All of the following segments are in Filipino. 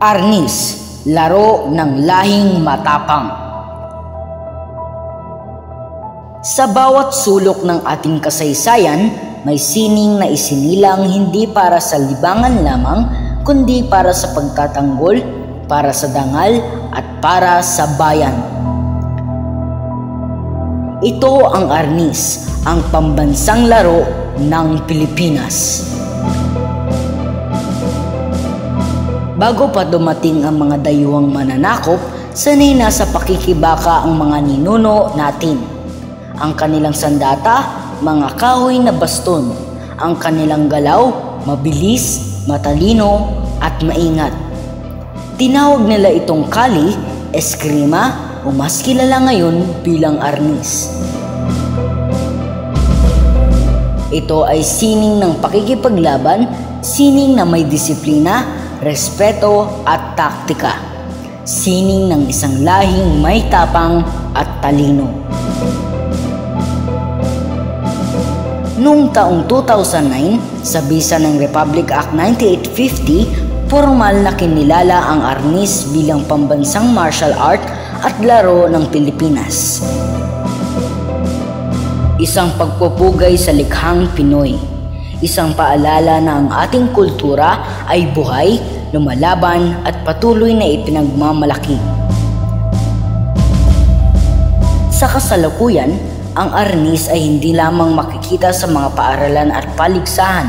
Arnis, laro ng lahing matapang. Sa bawat sulok ng ating kasaysayan, may sining na isinilang hindi para sa libangan lamang, kundi para sa pagtatanggol, para sa dangal, at para sa bayan. Ito ang Arnis, ang pambansang laro ng Pilipinas. Bago pa dumating ang mga dayuhang mananakop, sanay na sa pakikibaka ang mga ninuno natin. Ang kanilang sandata, mga kahoy na baston. Ang kanilang galaw, mabilis, matalino, at maingat. Tinawag nila itong kali, eskrima, o mas kilala ngayon bilang Arnis. Ito ay sining ng pakikipaglaban, sining na may disiplina, respeto at taktika. Sining ng isang lahing may tapang at talino. Noong taong 2009, sa bisa ng Republic Act 9850, formal na kinilala ang Arnis bilang pambansang martial art at laro ng Pilipinas. Isang pagpupugay sa likhang Pinoy. Isang paalala na ang ating kultura ay buhay, lumalaban at patuloy na ipinagmamalaki. Sa kasalukuyan, ang Arnis ay hindi lamang makikita sa mga paaralan at paligsahan.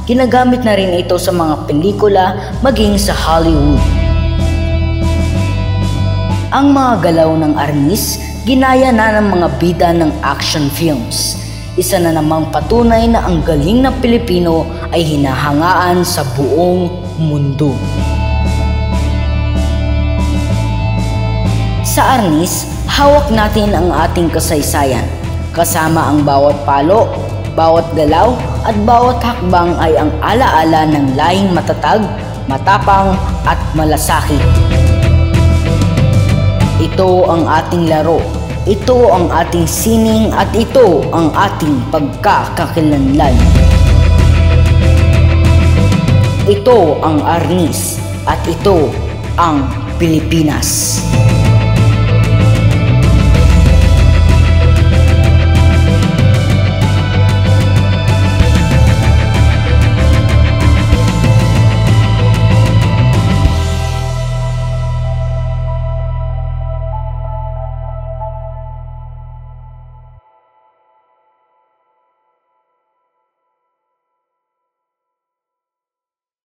Ginagamit na rin ito sa mga pelikula maging sa Hollywood. Ang mga galaw ng Arnis, ginaya na ng mga bida ng action films. Isa na namang patunay na ang galing ng Pilipino ay hinahangaan sa buong mundo. Sa Arnis, hawak natin ang ating kasaysayan. Kasama ang bawat palo, bawat galaw, at bawat hakbang ay ang alaala ng lahing matatag, matapang, at malasakit. Ito ang ating laro. Ito ang ating sining at ito ang ating pagkakakilanlan. Ito ang Arnis at ito ang Pilipinas.